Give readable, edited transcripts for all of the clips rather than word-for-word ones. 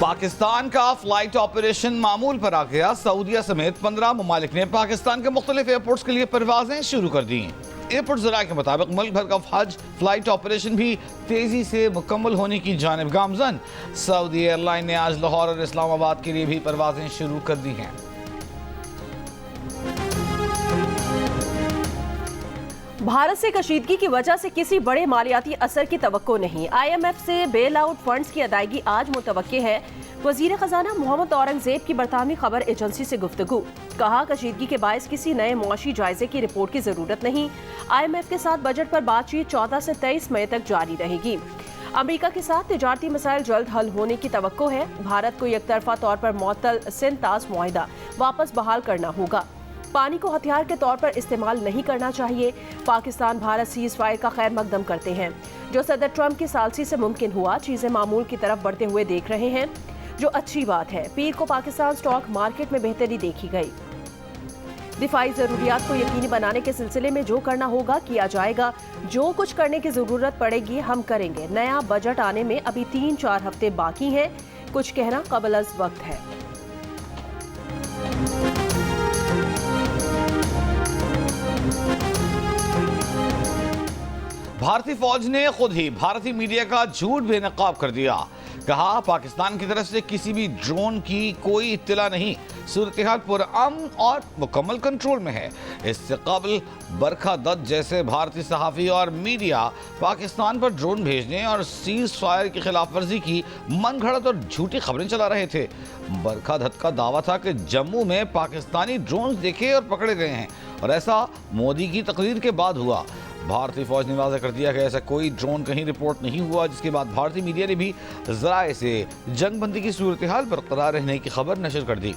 पाकिस्तान का flight operation मामूल पर आ गया। सऊदीया समेत 15 ममालिक ने पाकिस्तान के मुख्तलिफ एयरपोर्ट्स के लिए परवाजें शुरू कर दी। एयरपोर्ट ज़राए के मुताबिक मुल्क भर का हज फ्लाइट ऑपरेशन भी तेजी से मुकम्मल होने की जानिब गामजन। सऊदी एयरलाइन ने आज लाहौर और इस्लामाबाद के लिए भी परवाजें शुरू कर दी हैं। भारत से कशीदगी की वजह से किसी बड़े मालियाती असर की तवक्को नहीं। IMF से बेल आउट फंड्स की अदायगी आज मुतवक्के है। वजीर खजाना मोहम्मद औरंगजेब की बरतानवी खबर एजेंसी से गुफ्तगू, कहा कशीदगी के बायस किसी नए मुआशी जायजे की रिपोर्ट की जरूरत नहीं। IMF के साथ बजट पर बातचीत 14 से 23 मई तक जारी रहेगी। अमेरिका के साथ तिजारती मसाइल जल्द हल होने की तवक्को है। भारत को एकतरफा तौर पर मुअत्तल सिंध-तास मुआहिदा वापस बहाल करना होगा। पानी को हथियार के तौर पर इस्तेमाल नहीं करना चाहिए। पाकिस्तान भारत सीज फायर का खैर मकदम करते हैं, जो सदर ट्रंप की सालसी से मुमकिन हुआ। चीजें मामूल की तरफ बढ़ते हुए देख रहे हैं, जो अच्छी बात है। पीर को पाकिस्तान स्टॉक मार्केट में बेहतरी देखी गई। दिफाई जरूरियात को यकीनी बनाने के सिलसिले में जो करना होगा किया जाएगा। जो कुछ करने की जरूरत पड़ेगी हम करेंगे। नया बजट आने में अभी 3-4 हफ्ते बाकी हैं। कुछ कहना कबल अज वक्त है। भारतीय फौज ने खुद ही भारतीय मीडिया का झूठ बेनकाब कर दिया। कहा पाकिस्तान की तरफ से किसी भी ड्रोन की कोई इत्तला नहीं। सूरत-ए-हाल पुरअमन और मुकम्मल कंट्रोल में है। इससे कबल बरखा दत्त जैसे भारतीय सहाफ़ी और मीडिया पाकिस्तान पर ड्रोन भेजने और सीज फायर की खिलाफ वर्जी की मनगढ़ंत और झूठी खबरें चला रहे थे। बरखा दत्त का दावा था कि जम्मू में पाकिस्तानी ड्रोन देखे और पकड़े गए हैं और ऐसा मोदी की तकरीर के बाद हुआ। भारतीय फौज ने वाज़ेह कर दिया कि ऐसा कोई ड्रोन कहीं रिपोर्ट नहीं हुआ, जिसके बाद भारतीय मीडिया ने भी ज़राए से जंगबंदी की सूरत-ए-हाल बरकरार रहने की खबर नशर कर दी।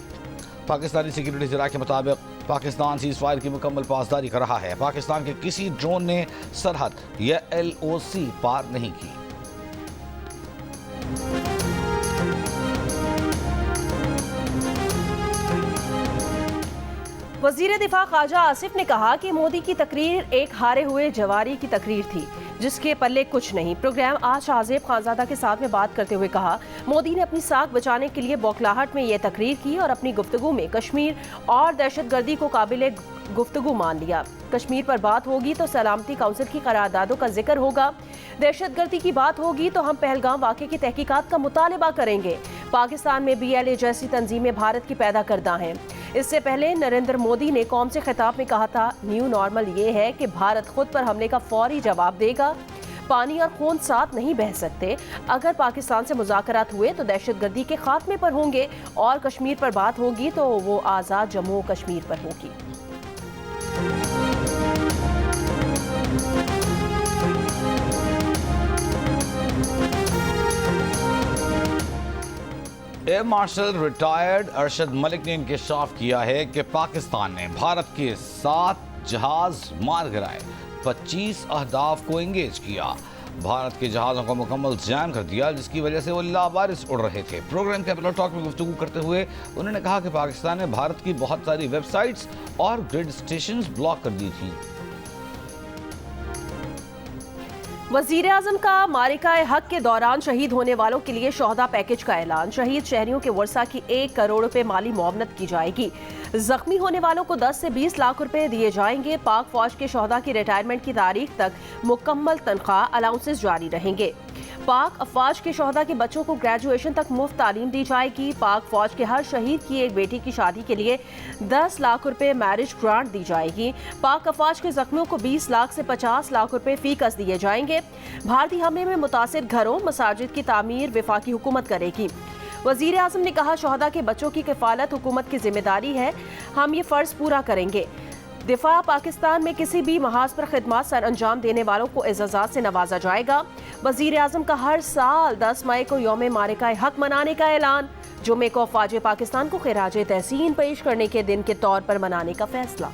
पाकिस्तानी सिक्योरिटी ज़राए के मुताबिक पाकिस्तान सीज फायर की मुकम्मल पासदारी कर रहा है। पाकिस्तान के किसी ड्रोन ने सरहद या LOC पार नहीं की। वजीर दिफा ख्वाजा आसिफ ने कहा कि मोदी की तकरीर एक हारे हुए जवारी की तकरीर थी, जिसके पल्ले कुछ नहीं। प्रोग्राम आज शाहजेब खानजादा के साथ में बात करते हुए कहा, मोदी ने अपनी साख बचाने के लिए बौखलाहट में यह तकरीर की और अपनी गुफ्तगू में कश्मीर और दहशतगर्दी को काबिल गुफ्तगू मान लिया। कश्मीर पर बात होगी तो सलामती काउंसिल की करारदादों का जिक्र होगा। दहशतगर्दी की बात होगी तो हम पहलगाम वाक़े की तहकीकात का मुतालबा करेंगे। पाकिस्तान में BLA जैसी तंजीमें भारत की पैदा करदा हैं। इससे पहले नरेंद्र मोदी ने कौम से खिताब में कहा था, न्यू नॉर्मल ये है कि भारत खुद पर हमले का फौरी जवाब देगा। पानी और खून साथ नहीं बह सकते। अगर पाकिस्तान से मुज़ाकरात हुए तो दहशतगर्दी के खात्मे पर होंगे और कश्मीर पर बात होगी तो वो आज़ाद जम्मू कश्मीर पर होगी। Air marshal retired Arshad Malik ने इंकशाफ किया है कि पाकिस्तान ने भारत के 7 जहाज मार गिराए, 25 अहदाफ को एंगेज किया। भारत के जहाज़ों को मुकम्मल जैम कर दिया, जिसकी वजह से वो लावारिस उड़ रहे थे। प्रोग्राम कैपिटल टॉक में गुफ्तगू करते हुए उन्होंने कहा कि पाकिस्तान ने भारत की बहुत सारी वेबसाइट्स और ग्रिड स्टेशंस ब्लॉक कर दी थी। वज़ीर आज़म का मारिकाए हक के दौरान शहीद होने वालों के लिए शोहदा पैकेज का ऐलान। शहीद शहरियों के वर्सा की 1 करोड़ रुपए माली मुआवनत की जाएगी। जख्मी होने वालों को 10 से 20 लाख रुपए दिए जाएंगे। पाक फौज के शोहदा की रिटायरमेंट की तारीख तक मुकम्मल तनख्वाह अलाउंसेस जारी रहेंगे। पाक अफवाज के शोहदा के बच्चों को ग्रेजुएशन तक मुफ्त तालीम दी जाएगी। पाक फौज के हर शहीद की एक बेटी की शादी के लिए 10 लाख रुपए मैरिज ग्रांट दी जाएगी। पाक अफवाज के जख्मियों को 20 लाख से 50 लाख रुपए फीकस दिए जाएंगे। भारतीय हमले में मुतासिर घरों मसाजिद की तामीर वफाकी हुकूमत करेगी। वजीर आज़म ने कहा, शोहदा के बच्चों की किफालत हुकूमत की जिम्मेदारी है, हम ये फ़र्ज पूरा करेंगे। दिफा पाकिस्तान में किसी भी महाज पर खिदमत सर अंजाम देने वालों को एजाज़ात से नवाजा जाएगा। वजीर आज़म का हर साल 10 मई को यौम मारिकाए हक मनाने का ऐलान। जुमे को अफवाज पाकिस्तान को खिराजे तहसीन पेश करने के दिन के तौर पर मनाने का फैसला।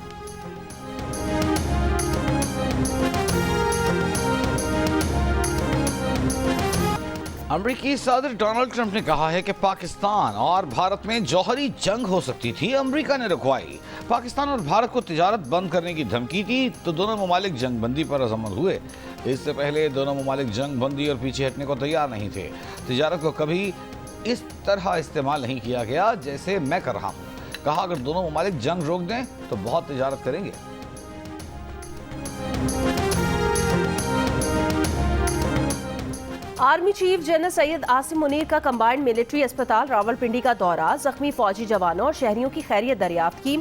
अमरीकी सदर डोनाल्ड ट्रंप ने कहा है कि पाकिस्तान और भारत में जौहरी जंग हो सकती थी। अमरीका ने रुकवाई। पाकिस्तान और भारत को तिजारत बंद करने की धमकी थी तो दोनों ममालिक जंग बंदी पर अज़म्मत हुए। इससे पहले दोनों ममालिक जंग बंदी और पीछे हटने को तैयार नहीं थे। तिजारत को कभी इस तरह इस्तेमाल नहीं किया गया जैसे मैं कर रहा हूं। कहा अगर दोनों ममालिक जंग रोक दें तो बहुत तिजारत करेंगे। Army chief general Syed Asim Munir का कंबाइंड मिलिट्री अस्पताल रावलपिंडी का दौरा, जख्मी फौजी जवानों और शहरियों की खैरियत दरियाफ्त की।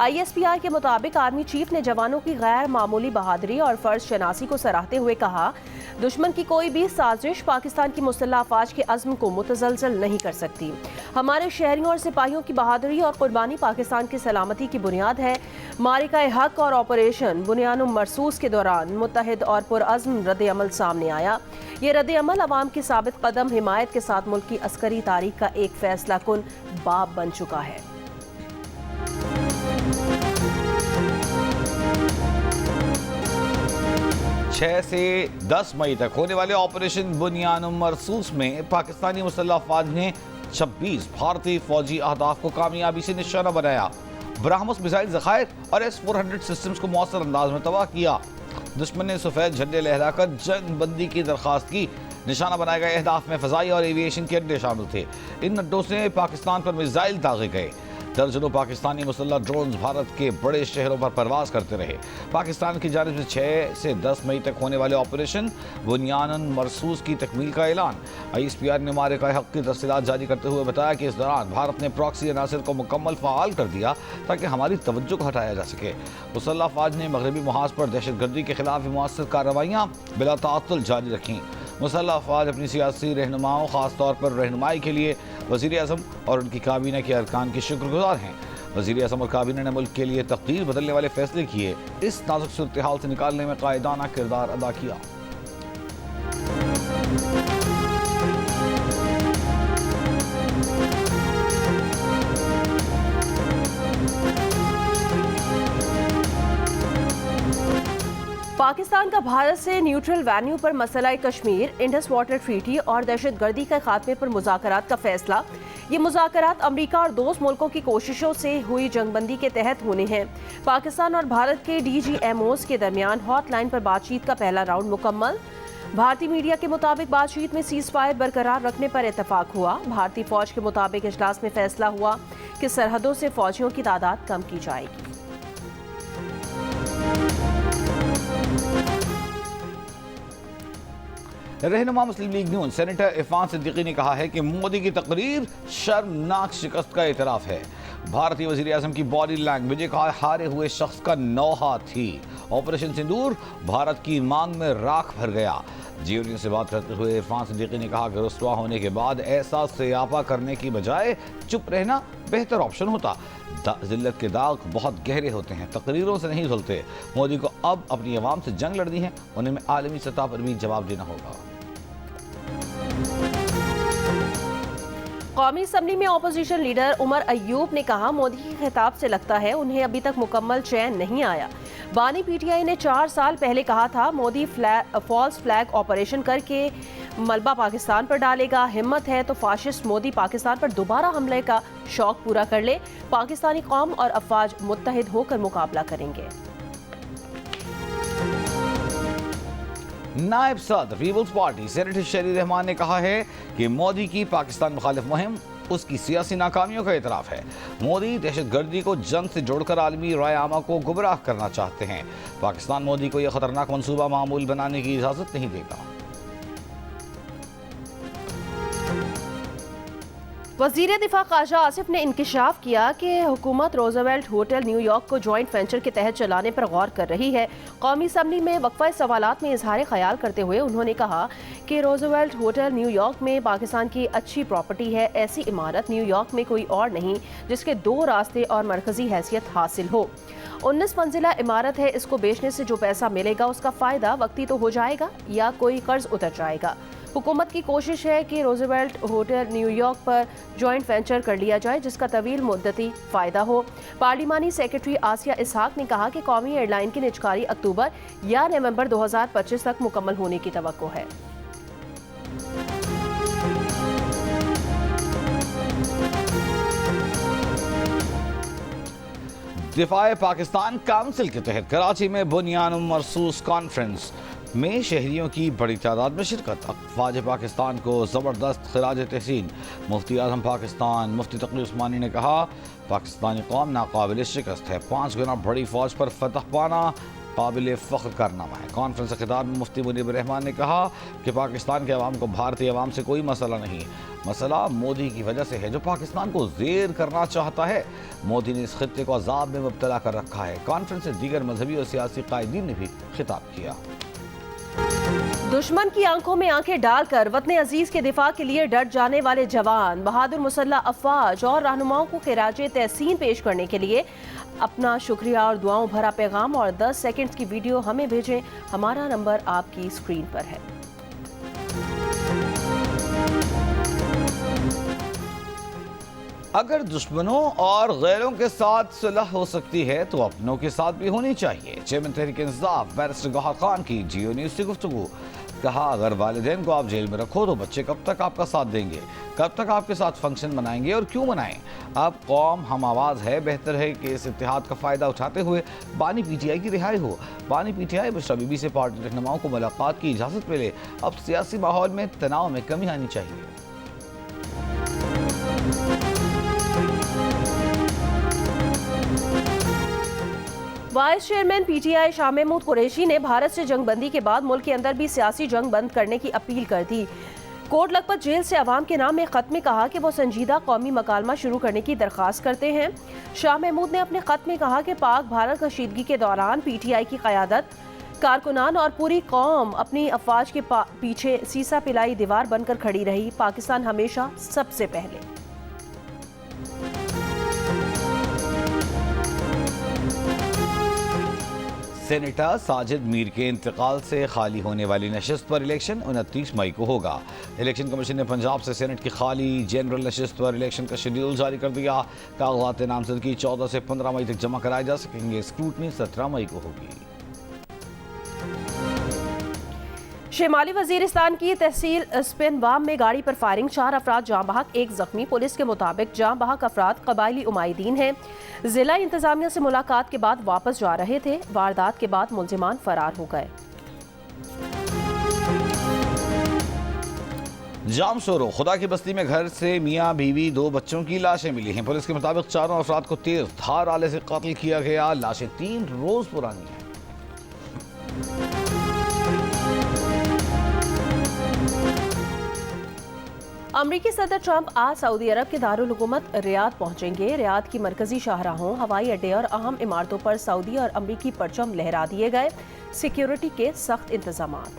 ISPR के मुताबिक आर्मी चीफ ने जवानों की गैर मामूली बहादुरी और फर्ज शनासी को सराहते हुए कहा, दुश्मन की कोई भी साजिश पाकिस्तान की मुसल्लह अफवाज के अज़्म को मुतज़लज़ल नहीं कर सकती। हमारे शहरियों और सिपाहियों की बहादुरी और कुर्बानी पाकिस्तान की सलामती की बुनियाद है। मारिका हक और ऑपरेशन बुनियानुम मरसूस के दौरान मुत्तहिद और पुरअज़्म रद्द-ए-अमल सामने आया। ये रद्द-ए-अमल अवाम की साबित कदम हिमायत के साथ मुल्क की अस्करी तारीख का एक फैसला कुन बाब बन चुका है। छह से 10 मई तक होने वाले ऑपरेशन बुनियानुम मरसूस में पाकिस्तानी मुसल्लह अफवाज ने 26 भारतीय फौजी अहदाफ को कामयाबी से निशाना बनाया। ब्राह्मोस मिसाइल ज़खायर और S-400 सिस्टम्स को मौसर अंदाज में तबाह किया। दुश्मन ने सफ़ेद झंडे लहराकर जंग बंदी की दरख्वास्त की। निशाना बनाए गए अहदाफ में फ़ज़ाई और एविएशन के अड्डे शामिल थे। इन अड्डों से पाकिस्तान पर मिसाइल दागे गए। दर्जनों पाकिस्तानी मुसल्लह ड्रोन्स भारत के बड़े शहरों पर परवाज करते रहे। पाकिस्तान की जानिब से 6 से 10 मई तक होने वाले ऑपरेशन बुनियानुम मरसूस की तकमील का ऐलान। ISPR ने मारिका हक की तफसीलात जारी करते हुए बताया कि इस दौरान भारत ने प्रॉक्सी अनासर को मुकम्मल फ़ाल कर दिया ताकि हमारी तवज्जो को हटाया जा सके। मुसल्लह अफवाज ने मगरबी महाज पर दहशतगर्दी के खिलाफ मुअस्सर कार्रवाइयाँ बिला ताअत्तुल जारी रखीं। मुसल्लह अफवाज अपनी सियासी रहनुमाओं, ख़ास तौर पर रहनुमाई के लिए वज़ीर-ए-आज़म और उनकी काबीना के अरकान के शुक्रगुज़ार हैं। वज़ीर-ए-आज़म और काबीना ने मुल्क के लिए तकदीर बदलने वाले फैसले किए, इस नाजुक सूरत-ए-हाल से निकालने में कायदाना किरदार अदा किया। पाकिस्तान का भारत से न्यूट्रल वेन्यू पर मसला कश्मीर, इंडस वाटर ट्रीटी और दहशतगर्दी के खात्मे पर मुज़ाकरात का फैसला। ये मुज़ाकरात अमरीका और दोस्त मुल्कों की कोशिशों से हुई जंगबंदी के तहत होने हैं। पाकिस्तान और भारत के DGMOs के दरमियान हॉटलाइन पर बातचीत का पहला राउंड मुकम्मल। भारतीय मीडिया के मुताबिक बातचीत में सीज़ फायर बरकरार रखने पर इत्तफाक हुआ। भारतीय फौज के मुताबिक इजलास में फैसला हुआ कि सरहदों से फौजियों की तादाद कम की जाएगी। रहनुमा मुस्लिम लीग नून सेनेटर इरफान सिद्दीकी ने कहा है कि मोदी की तकरीर शर्मनाक शिकस्त का एतराफ़ है। भारतीय वज़ीर-ए-आज़म की बॉडी लैंग्वेज एक हारे हुए शख्स का नौहा थी। ऑपरेशन सिंदूर भारत की मांग में राख भर गया। जीओडी से बात करते हुए इरफान सिद्दीकी ने कहा कि रुस्वा होने के बाद ऐसा सियापा करने की बजाय चुप रहना बेहतर ऑप्शन होता। जिल्लत के दाग बहुत गहरे होते हैं, तकरीरों से नहीं धुलते। मोदी को अब अपनी आवाम से जंग लड़नी है, उन्हें आलमी सतह पर भी जवाब देना होगा। कौमी असम्बली में अपोजिशन लीडर उमर अय्यूब ने कहा, मोदी के खिताब से लगता है उन्हें अभी तक मुकम्मल चैन नहीं आया। बानी PTI ने 4 साल पहले कहा था मोदी फॉल्स फ्लैग ऑपरेशन करके मलबा पाकिस्तान पर डालेगा। हिम्मत है तो फाशिस्ट मोदी पाकिस्तान पर दोबारा हमले का शौक पूरा कर ले। पाकिस्तानी कौम और अफवाज मुत्तहिद होकर मुकाबला करेंगे। नायब सदर पीपल्स पार्टी सेनेटर शरीर रहमान ने कहा है कि मोदी की पाकिस्तान मुखालिफ मुहिम उसकी सियासी नाकामियों का एतराफ़ है। मोदी दहशतगर्दी को जंग से जोड़कर आलमी राय आमा को गुमराह करना चाहते हैं। पाकिस्तान मोदी को यह खतरनाक मंसूबा मामूल बनाने की इजाज़त नहीं देगा। वज़ीर दिफा ख्वाजा आसिफ ने इंकिशाफ किया कि हुकूमत रोज़वेल्ट होटल न्यूयॉर्क को जॉइंट वेंचर के तहत चलाने पर गौर कर रही है। कौमी असम्बली में वक्फा सवालात में इजहार ख्याल करते हुए उन्होंने कहा कि रोज़वेल्ट होटल न्यूयॉर्क में पाकिस्तान की अच्छी प्रॉपर्टी है। ऐसी इमारत न्यूयॉर्क में कोई और नहीं जिसके 2 रास्ते और मरकजी हैसियत हासिल हो। 19 मंजिला इमारत है। इसको बेचने से जो पैसा मिलेगा उसका फ़ायदा वक्ती तो हो जाएगा या कोई कर्ज उतर जाएगा। हुकूमत की कोशिश है कि रोज़वेल्ट होटल न्यूयॉर्क पर जॉइंट वेंचर कर लिया जाए जिसका तवील मुद्दती फ़ायदा हो। पार्लिमानी सेक्रेटरी आसिया इसहाक ने कहा कि कौमी एयरलाइन की निजकारी अक्टूबर या नवंबर 2025 तक मुकम्मल होने की तवक्को है। दिफाए पाकिस्तान काउंसिल के तहत कराची में बुनियानुम मरसूस कॉन्फ्रेंस में शहरियों की बड़ी तादाद में शिरकत। अफवाज पाकिस्तान को ज़बरदस्त खिराज तहसीन। मुफ्ती आज़म पाकिस्तान मुफ्ती तकी उस्मानी ने कहा, पाकिस्तानी कौम नाकाबिल शिकस्त है। 5 गुना बड़ी फौज पर फतह पाना काबिल फ़ख्र कारनामा है। कॉन्फ्रेंस खिताब में मुफ्ती मुनीब रहमान ने कहा कि पाकिस्तान के अवाम को भारतीय अवाम से कोई मसला नहीं, मसला मोदी की वजह से है जो पाकिस्तान को ज़ेर करना चाहता है। मोदी ने इस खित्ते को अजाब में मुब्तला कर रखा है। कॉन्फ्रेंस से दीगर मजहबी और सियासी कायदीन ने भी खिताब किया। दुश्मन की आंखों में आंखें डालकर वतन अजीज के दिफा के लिए डट जाने वाले जवान, बहादुर मुसल्ला अफवाज और रहनुमाओं को खिराज तहसीन पेश करने के लिए अपना शुक्रिया और दुआओं भरा पैगाम और 10 सेकंड्स की वीडियो हमें भेजें। हमारा नंबर आपकी स्क्रीन पर है। अगर दुश्मनों और गैरों के साथ सुलह हो सकती है तो अपनों के साथ भी होनी चाहिए। चेयरमैन तहरीक इंसाफ बैरिस्टर गौहर खान की जियो न्यूज़ से गुफ्तगू। कहा, अगर वालिदैन को आप जेल में रखो तो बच्चे कब तक आपका साथ देंगे, कब तक आपके साथ फंक्शन मनाएंगे और क्यों मनाएं। अब कौम हम आवाज़ है, बेहतर है कि इस इत्तेहाद का फ़ायदा उठाते हुए बानी पीटीआई की रिहाई हो। बानी पीटीआई बुशरा बीबी से पार्टी रहनुमाओं को मुलाकात की इजाज़त मिले। अब सियासी माहौल में तनाव में कमी आनी चाहिए। Vice chairman PTI Shah Mahmood Qureshi ने भारत से जंगबंदी के बाद मुल्क के अंदर भी सियासी जंग बंद करने की अपील कर दी। कोट लखपत जेल से अवाम के नाम में खत में कहा कि वो संजीदा कौमी मकालमा शुरू करने की दरख्वास्त करते हैं। शाह महमूद ने अपने खत में कहा कि पाक भारत कशीदगी के दौरान पीटीआई की क़यादत, कारकुनान और पूरी कौम अपनी अफवाज के पीछे सीसा पिलाई दीवार बनकर खड़ी रही। पाकिस्तान हमेशा सबसे पहले। सेनेटर साजिद मीर के इंतकाल से खाली होने वाली नशिस्त पर इलेक्शन 29 मई को होगा। इलेक्शन कमीशन ने पंजाब से सेनेट की खाली जनरल नशिस्त पर इलेक्शन का शेड्यूल जारी कर दिया। कागजात नामजदगी 14 से 15 मई तक जमा कराए जा सकेंगे। स्क्रूटनी 17 मई को होगी। शिमाली वजीरिस्तान की तहसील स्पिनवाम में गाड़ी पर फायरिंग, 4 अफराद जाँ बहक, 1 जख्मी। पुलिस के मुताबिक जाँ बहक अफराद कबायली उमायदीन हैं। जिला इंतजामिया से मुलाकात के बाद वापस जा रहे थे। वारदात के बाद मुलजिमान फरार हो गए। जाम शोरो, खुदा की बस्ती में घर से मियाँ बीवी 2 बच्चों की लाशें मिली हैं। पुलिस के मुताबिक चारों अफराद को तेज धार आले से कत्ल किया गया। लाशें 3 रोज पुरानी हैं। अमरीकी सदर ट्रंप आज सऊदी अरब के दारुल हुकूमत रियाद पहुंचेंगे। रियाद की मरकजी शाहराहों, हवाई अड्डे और अहम इमारतों पर सऊदी और अमरीकी परचम लहरा दिए गए। सिक्योरिटी के सख्त इंतजामात।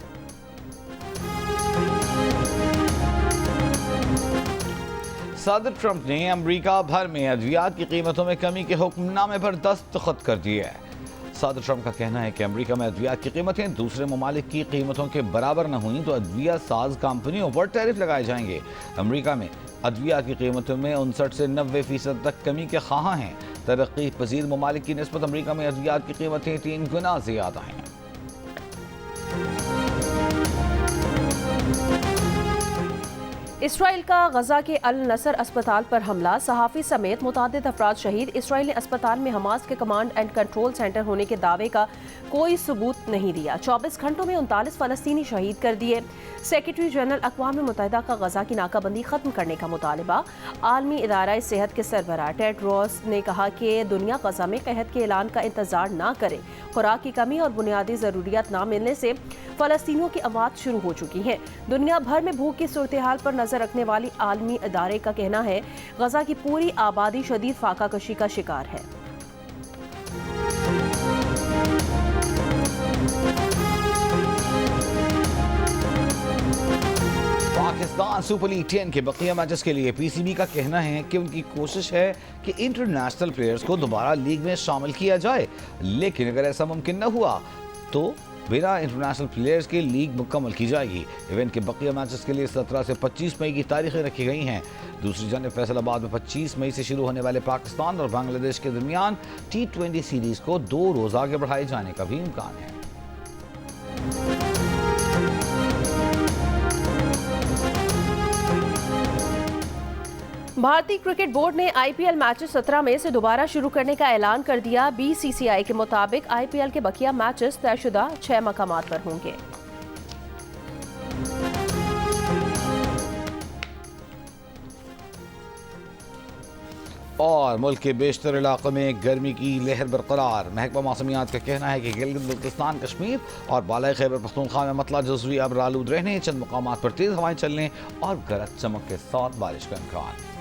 सदर ट्रंप ने अमरीका भर में अद्वियात की कीमतों में कमी के हुक्मनामे पर दस्तखत कर दिए है। सदर ट्रंप का कहना है कि अमेरिका में अद्वियात की कीमतें दूसरे ममालिक की कीमतों के बराबर न हुई तो अद्वियात साज कंपनियों पर टैरिफ लगाए जाएंगे। अमेरिका में अद्वियात की कीमतों में 59 से 90% तक कमी के ख्वाह हैं। तरक्की पजीर ममालिक की निस्बत अमेरिका में अद्वियात की कीमतें 3 गुना ज़्यादा हैं। इसराइल का गजा के अल नसर अस्पताल पर हमला, सहाफ़ी समेत मुतादिद अफराद शहीद। इसराइल ने अस्पताल में हमास के कमांड एंड कंट्रोल सेंटर होने के दावे का कोई सबूत नहीं दिया। 24 घंटों में 39 फ़लस्तीनी शहीद कर दिए। सेक्रेटरी जनरल अक़वाम मुत्तहिदा का गजा की नाकाबंदी ख़त्म करने का मुतालबा। आलमी इदारा सेहत के सरबराह टेड्रोस ने कहा कि दुनिया गजा में कहत के ऐलान का इंतजार ना करे। खुराक की कमी और बुनियादी ज़रूरियात ना मिलने से फ़लस्तीनियों की अमवात शुरू हो चुकी हैं। दुनिया भर में भूख की सूरत हाल पर नजर रखने वाली आलमी इदारे का कहना है गजा की पूरी आबादी शदीद फाका कशी का शिकार है। पाकिस्तान सुपर लीग 10 के बकिया मैचेस के लिए पीसीबी का कहना है कि उनकी कोशिश है कि इंटरनेशनल प्लेयर्स को दोबारा लीग में शामिल किया जाए, लेकिन अगर ऐसा मुमकिन न हुआ तो बिना इंटरनेशनल प्लेयर्स के लीग मुकम्मल की जाएगी। इवेंट के बकिया मैचेस के लिए 17 से 25 मई की तारीखें रखी गई हैं। दूसरी जानिब फैसलाबाद में 25 मई से शुरू होने वाले पाकिस्तान और बांग्लादेश के दरमियान T20 सीरीज को 2 रोज आगे बढ़ाए जाने का भी इम्कान है। भारतीय क्रिकेट बोर्ड ने आईपीएल मैचेस 17 मई से दोबारा शुरू करने का ऐलान कर दिया। बीसीसीआई के मुताबिक आईपीएल के बकिया मैचेस तयशुदा 6 मकामात पर होंगे। और मुल्क के बेशतर इलाकों में गर्मी की लहर बरकरार। महकमा मौसमियात का कहना है कि गिलगित बल्तिस्तान, कश्मीर और बालाई खैबर पख्तूनख्वा में मतला जज़वी अब्र आलूद रहने, चंद मकामात पर तेज़ हवाएं चलने और गरज चमक के साथ बारिश का इम्कान।